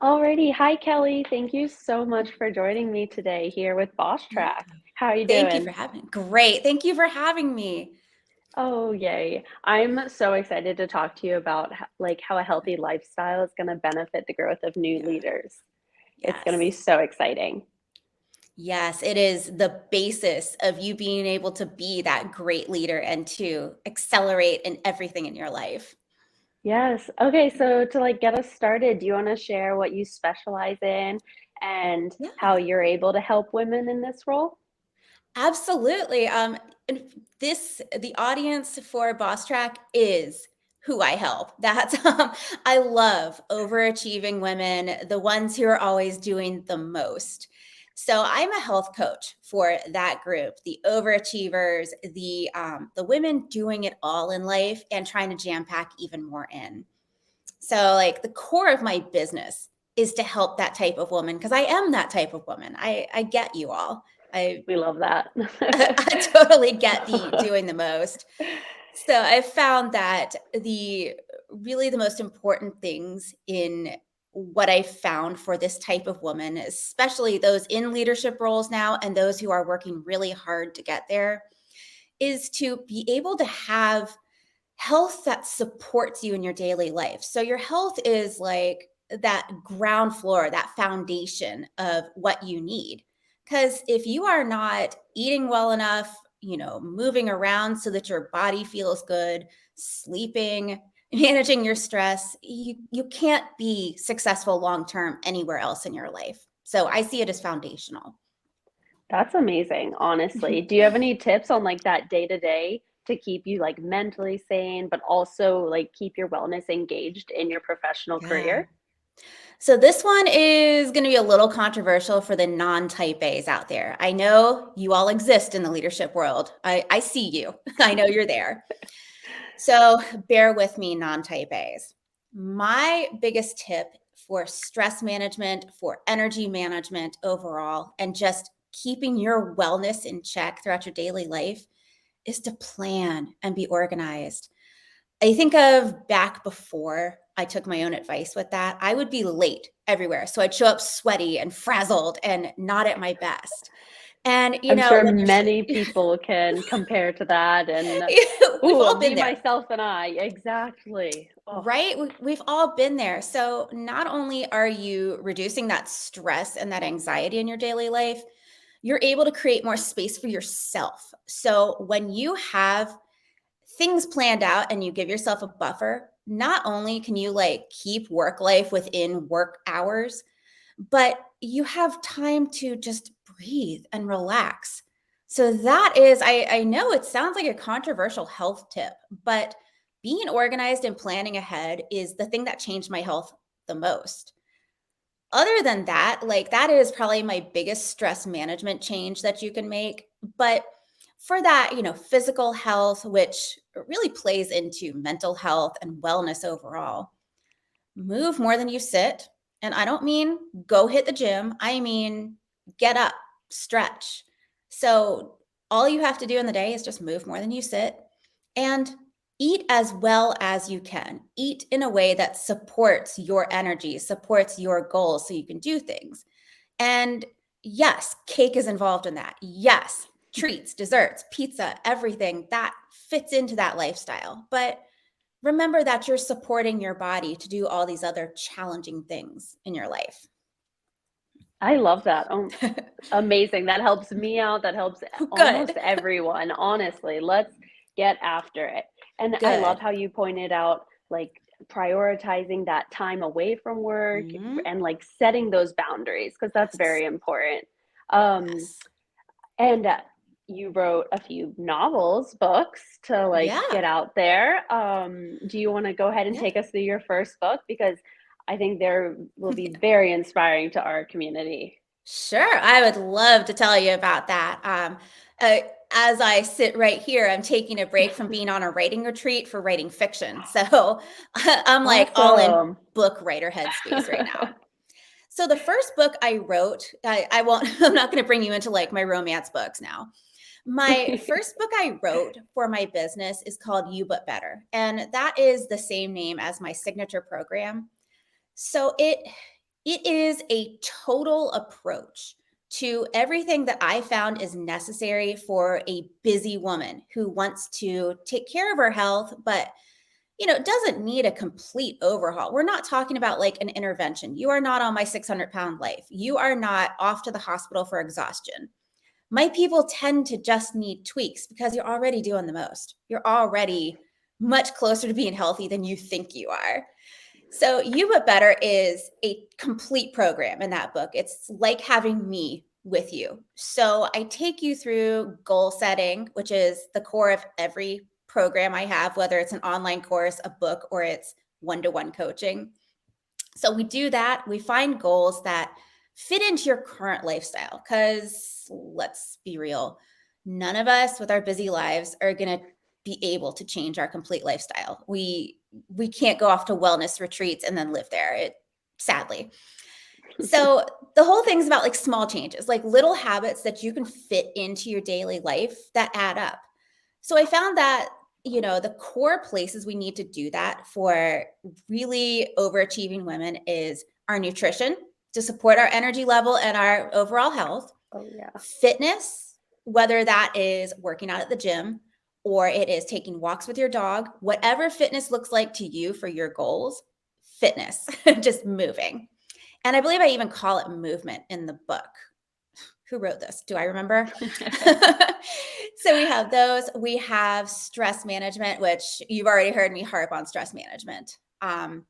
Alrighty. Hi, Kelly. Thank you so much for joining me today here with Boss Yeah. Track. How are you Thank you for doing? having Great. Thank you for having me. Oh, yay. I'm so excited to talk to you about how a healthy lifestyle is going to benefit the growth of new Yeah. leaders. It's going to be Yes. so exciting. Yes, it is the basis of you being able to be that great leader and to accelerate in everything in your life. Yes. Okay, so to get us started, do you want to share what you specialize in and how Yeah. you're able to help women in this role? Absolutely. And the audience for Boss Track is who I help. That's I love overachieving women, the ones who are always doing the most. So I'm a health coach for that group, the overachievers, the women doing it all in life and trying to jam pack even more in. So like the core of my business is to help that type of woman because I am that type of woman. I get you all. I We love that. I totally get the doing the most. So I found that the most important things in what I found for this type of woman, especially those in leadership roles now and those who are working really hard to get there, is to be able to have health that supports you in your daily life. So your health is like that ground floor, that foundation of what you need. Because if you are not eating well enough, moving around so that your body feels good, sleeping, managing your stress, you can't be successful long term anywhere else in your life. So I see it as foundational. That's amazing, honestly. Do you have any tips on that day to day to keep you mentally sane, but also keep your wellness engaged in your professional Yeah. career? So this one is going to be a little controversial for the non-type A's out there. I know you all exist in the leadership world. I see you. I know you're there. So bear with me, non-type A's. My biggest tip for stress management, for energy management overall, and just keeping your wellness in check throughout your daily life is to plan and be organized. I think of back before I took my own advice with that, I would be late everywhere. So I'd show up sweaty and frazzled and not at my best. And, I'm sure when many you're people can compare to that and we've ooh, all me, been there, myself, and I. Exactly. Oh, right? We've all been there. So not only are you reducing that stress and that anxiety in your daily life, you're able to create more space for yourself. So when you have things planned out and you give yourself a buffer, not only can you keep work life within work hours, but you have time to just breathe and relax. So that is, I know it sounds like a controversial health tip, but being organized and planning ahead is the thing that changed my health the most. Other than that, that is probably my biggest stress management change that you can make. But for that, physical health, which really plays into mental health and wellness overall, move more than you sit. And I don't mean go hit the gym, I mean get up, stretch. So all you have to do in the day is just move more than you sit and eat as well as you can. Eat in a way that supports your energy, supports your goals so you can do things. And yes, cake is involved in that. Yes, treats, desserts, pizza, everything that fits into that lifestyle. But remember that you're supporting your body to do all these other challenging things in your life. I love that. Oh, amazing. That helps me out. That helps almost Good. everyone, honestly. Let's get after it. And I love Good. how you pointed out prioritizing that time away from work Mhm. and setting those boundaries because that's Yes. very important. Um, Yes. and you wrote a few novels, books to get Yeah. out there. Do you want to go ahead and Yeah. take us through your first book? Because I think there will be very inspiring to our community. Sure. I would love to tell you about that. Uh, as I sit right here, I'm taking a break from being on a writing retreat for writing fiction. So I'm like all in Awesome. book writer headspace right now. So the first book I wrote, I won't, I'm not going to bring you into like my romance books now. My first book I wrote for my business is called You But Better. And that is the same name as my signature program. So It is a total approach to everything that I found is necessary for a busy woman who wants to take care of her health, but doesn't need a complete overhaul. We're not talking about like an intervention. You are not on my 600-pound life. You are not off to the hospital for exhaustion. My people tend to just need tweaks because you're already doing the most. You're already much closer to being healthy than you think you are. So, You But Better is a complete program in that book. It's like having me with you. So, I take you through goal setting, which is the core of every program I have, whether it's an online course, a book, or it's one-to-one coaching. So, we do that. We find goals that fit into your current lifestyle because let's be real, none of us with our busy lives are going to be able to change our complete lifestyle. We can't go off to wellness retreats and then live there. It sadly. So the whole thing's about like small changes, like little habits that you can fit into your daily life that add up. So I found that, the core places we need to do that for really overachieving women is our nutrition to support our energy level and our overall health, Oh, yeah. fitness, whether that is working out at the gym or it is taking walks with your dog, whatever fitness looks like to you for your goals, fitness, just moving. And I believe I even call it movement in the book. Who wrote this? Do I remember? So we have those. We have stress management, which you've already heard me harp on stress management. And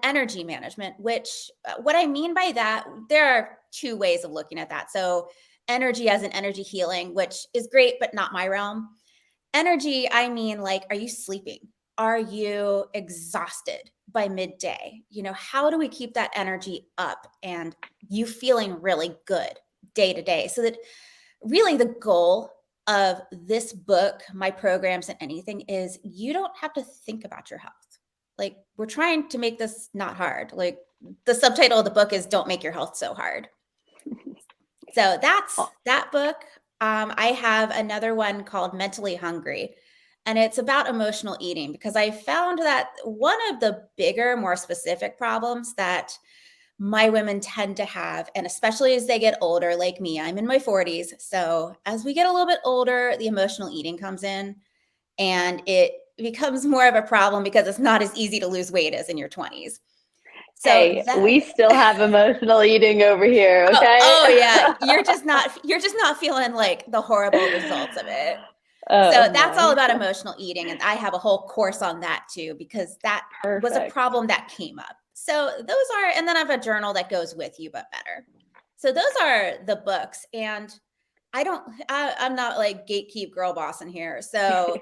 energy management, which what I mean by that, there are two ways of looking at that. So, energy as an energy healing, which is great, but not my realm. Energy, I mean, like, are you sleeping? Are you exhausted by midday? How do we keep that energy up and you feeling really good day to day? So that really the goal of this book, my programs, and anything is you don't have to think about your health. Like, we're trying to make this not hard. Like, the subtitle of the book is Don't Make Your Health So Hard. So that's Oh, that book. I have another one called Mentally Hungry, and it's about emotional eating because I found that one of the bigger, more specific problems that my women tend to have, and especially as they get older, like me, I'm in my 40s. So as we get a little bit older, the emotional eating comes in and it becomes more of a problem because it's not as easy to lose weight as in your 20s. So hey, that we still have emotional eating over here, okay? oh yeah, you're just not feeling like the horrible results of it. So Oh that's all my. about emotional eating. And I have a whole course on that too, because that was a Perfect. problem that came up. So those are, and then I have a journal that goes with You But Better. So those are the books. And I'm not like gatekeep girl boss in here. So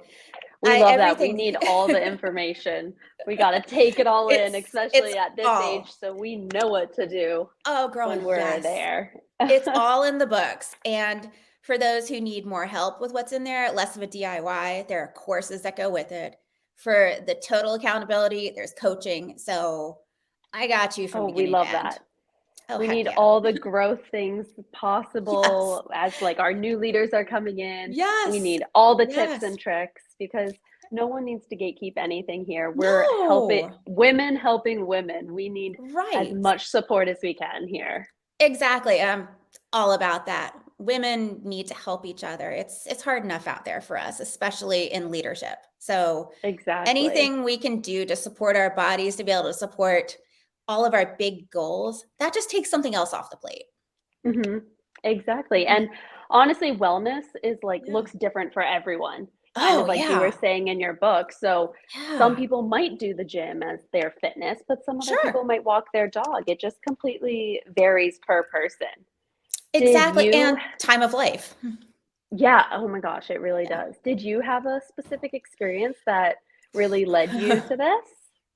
We love that. We everything, need all the information. We got to take it all in, it's especially at this age, all, so we know what to do oh girl, when we're yes. there. It's all in the books. And for those who need more help with what's in there, less of a DIY, there are courses that go with it. For the total accountability, there's coaching. So I got you from Oh, we beginning to love end. that. Oh, We heck need yeah. all the growth things Yes. possible as like our new leaders are coming in. We Yes. need all the tips Yes. and tricks because no one needs to gatekeep anything here. We're No. helping women. We need as Right. much support as we can here. Exactly. I'm all about that. Women need to help each other. It's hard enough out there for us, especially in leadership. So Exactly. anything we can do to support our bodies to be able to support all of our big goals, that just takes something else off the plate. Mhm. Exactly, Mm, and honestly, wellness is like yeah. looks different for everyone, kind Oh, of like you were yeah. saying in your book. So, some Yeah. people might do the gym as their fitness, but some other people Sure. might walk their dog. It just completely varies per person. Did Exactly, you and time of life. Yeah, oh my gosh, it really Yeah. does. Did you have a specific experience that really led you to this?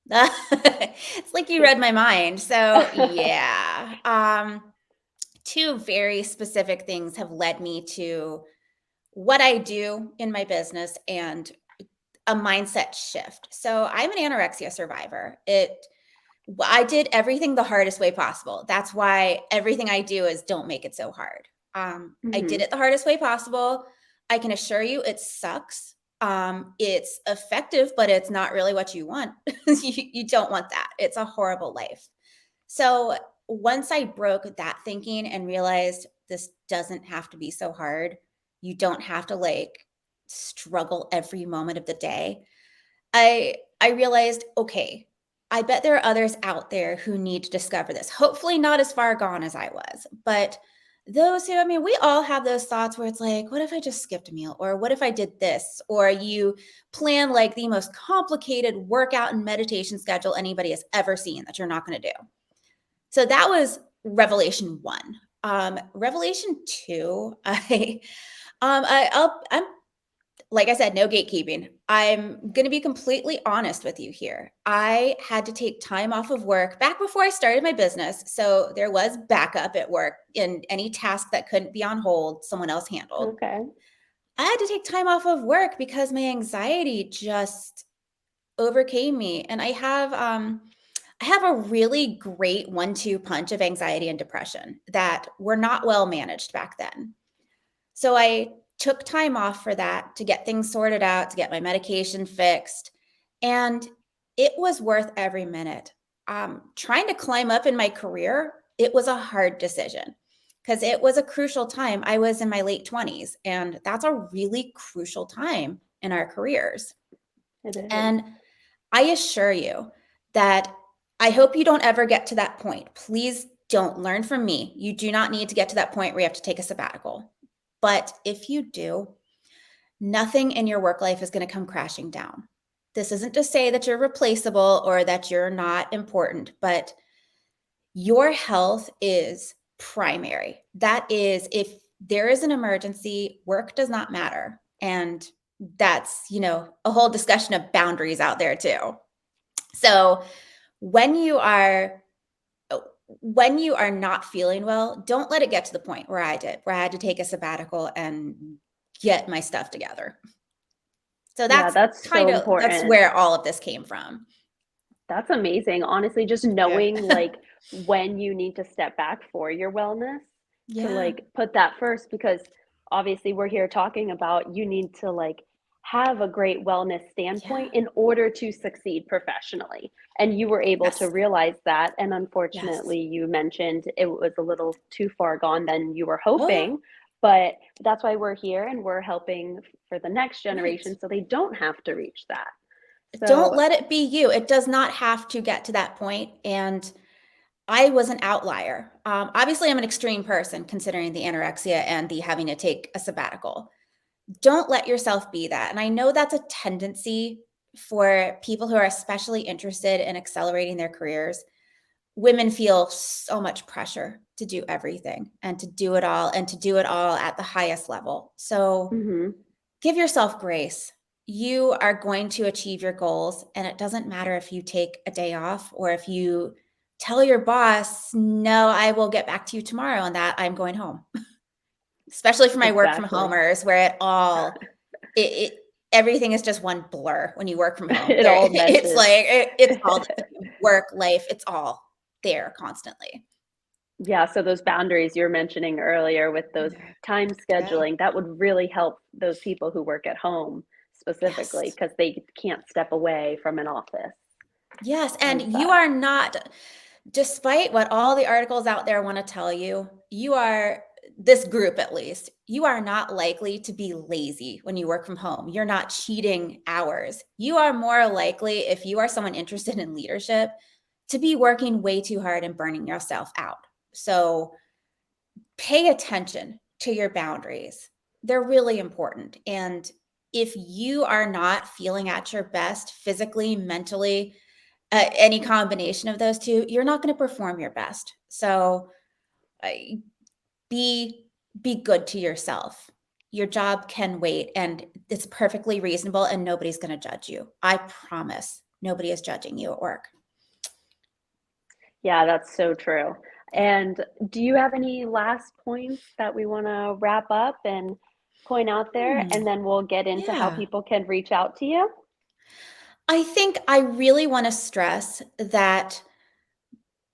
It's like you read my mind. So, yeah. Two very specific things have led me to what I do in my business and a mindset shift. So, I'm an anorexia survivor. I did everything the hardest way possible. That's why everything I do is don't make it so hard. I did Mhm. it the hardest way possible. I can assure you it sucks. It's effective, but it's not really what you want. You don't want that. It's a horrible life. So once I broke that thinking and realized this doesn't have to be so hard, you don't have to like struggle every moment of the day. I realized, okay, I bet there are others out there who need to discover this. Hopefully not as far gone as I was, but those who, I mean, we all have those thoughts where it's like, what if I just skipped a meal? Or what if I did this? Or you plan like the most complicated workout and meditation schedule anybody has ever seen that you're not going to do. So that was revelation one. Revelation two, I'm like I said, no gatekeeping. I'm going to be completely honest with you here. I had to take time off of work back before I started my business. So there was backup at work, and any task that couldn't be on hold, someone else handled. Okay. I had to take time off of work because my anxiety just overcame me. And I have a really great 1-2 punch of anxiety and depression that were not well managed back then. So I took time off for that to get things sorted out, to get my medication fixed. And it was worth every minute. Trying to climb up in my career, it was a hard decision because it was a crucial time. I was in my late 20s, and that's a really crucial time in our careers. It is. And I assure you that I hope you don't ever get to that point. Please don't learn from me. You do not need to get to that point where you have to take a sabbatical. But if you do, nothing in your work life is going to come crashing down. This isn't to say that you're replaceable or that you're not important, but your health is primary. That is, if there is an emergency, work does not matter. And that's, a whole discussion of boundaries out there too. So when you are when you are not feeling well, don't let it get to the point where I did, where I had to take a sabbatical and get my stuff together. So Yeah, that's so that's important. where all of this came from. That's amazing. Honestly, just Yeah. knowing like when you need to step back for your wellness to Yeah. like put that first because obviously we're here talking about you need to like have a great wellness Yeah. standpoint in order to succeed professionally. And you were able to Yes. realize that. And Yes. unfortunately, you mentioned it was a little too far gone than you were Oh, yeah. hoping. But that's why we're here and we're helping for the next Right. generation so they don't have to reach that. Don't So, let it be you. It does not have to get to that point. And I was an outlier. Obviously, I'm an extreme person considering the anorexia and the having to take a sabbatical. Don't let yourself be that. And I know that's a tendency for people who are especially interested in accelerating their careers. Women feel so much pressure to do everything and to do it all and to do it all at the highest level. So mhm. give yourself grace. You are going to achieve your goals. And it doesn't matter if you take a day off or if you tell your boss, no, I will get back to you tomorrow on that. I'm going home. Especially for my work from Exactly. homers where it everything is just one blur when you work from home. It There all it's meshes. like it's all the same. Work, life, it's all there constantly. Yeah, so those boundaries you were mentioning earlier with those Yeah. time Yeah. scheduling, that would really help those people who work at home specifically Yes. because they can't step away from an office Yes, and and you such. are not, despite what all the articles out there want to tell you, you are, this group at least, you are not likely to be lazy when you work from home. You're not cheating hours. You are more likely, if you are someone interested in leadership, to be working way too hard and burning yourself out. So pay attention to your boundaries. They're really important. And if you are not feeling at your best physically, mentally, any combination of those two, you're not going to perform your best. So uh, be be good to yourself. Your job can wait, and it's perfectly reasonable, and nobody's going to judge you. I promise, nobody is judging you at work. Yeah, that's so true. And do you have any last points that we want to wrap up and point out there? Hmm, And then we'll get into how yeah. people can reach out to you? I think I really want to stress that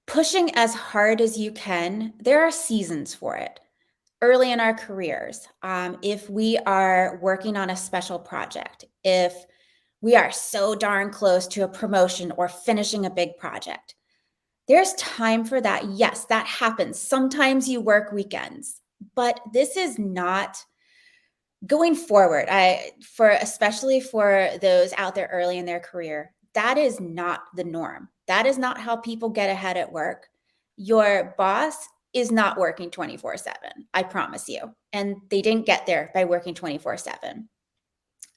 pushing as hard as you can, there are seasons for it. Early in our careers, if we are working on a special project, if we are so darn close to a promotion or finishing a big project, There's time for that. Yes, that happens. Sometimes you work weekends, but this is not going forward. Especially for those out there early in their career, that is not the norm. That is not how people get ahead at work. Your boss is not working 24/7. I promise you. And they didn't get there by working 24/7.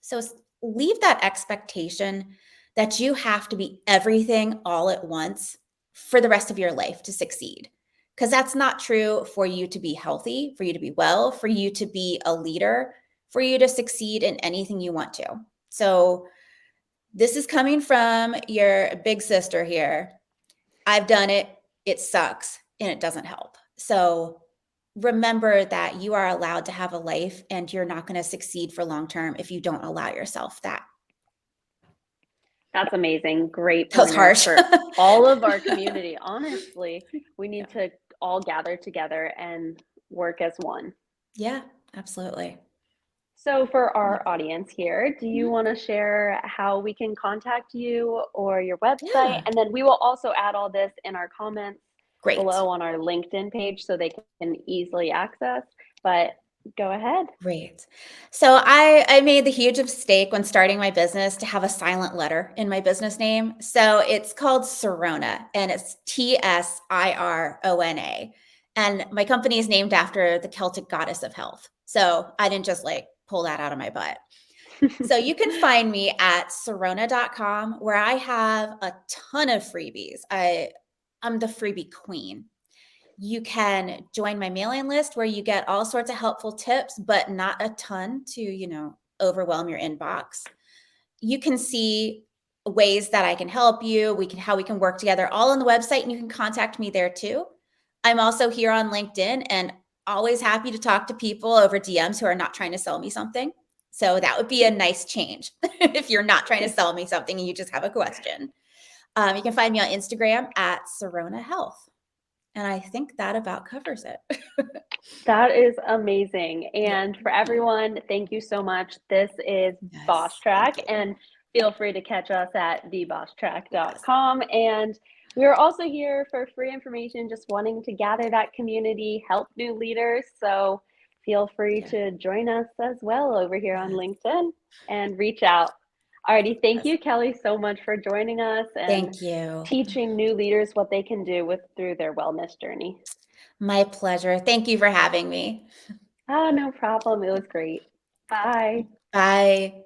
So leave that expectation that you have to be everything all at once for the rest of your life to succeed. Because that's not true for you to be healthy, for you to be well, for you to be a leader, for you to succeed in anything you want to. So, this is coming from your big sister here. I've done it, it sucks, and it doesn't help. So, remember that you are allowed to have a life and you're not going to succeed for long term if you don't allow yourself that. That's amazing. Great That was pointers harsh. for all of our community. Honestly, we need to all gather together and work as one. Yeah, absolutely. So, for our audience here, do you Mhm. want to share how we can contact you or your website? Yeah, And then we will also add all this in our comments great. below on our LinkedIn page so they can easily access. But go ahead. Great. So I made the huge mistake when starting my business to have a silent letter in my business name. So it's called Sirona and it's Tsirona. And my company is named after the Celtic goddess of health. So I didn't just like pull that out of my butt. So you can find me at Sirona.com where I have a ton of freebies. I'm the freebie queen. You can join my mailing list where you get all sorts of helpful tips, but not a ton to, overwhelm your inbox. You can see ways that I can help you. How we can work together all on the website, and you can contact me there too. I'm also here on LinkedIn and always happy to talk to people over DMs who are not trying to sell me something. So that would be a nice change if you're not trying to sell me something and you just have a question. You can find me on Instagram at Sirona Health. And I think that about covers it. That is amazing. Yeah. And for everyone, thank you so much. This is Boss Yes. Track, Thank you. and feel free to catch us at Yes. thebosstrack.com. And we're also here for free information, just wanting to gather that community, help new leaders. So feel free Yeah. to join us as well over here on Yes. LinkedIn and reach out. Alrighty, thank Yes. you, Kelly, so much for joining us and Thank you. teaching new leaders what they can do with through their wellness journey. My pleasure. Thank you for having me. Ah, no problem. It was great. Bye. Bye.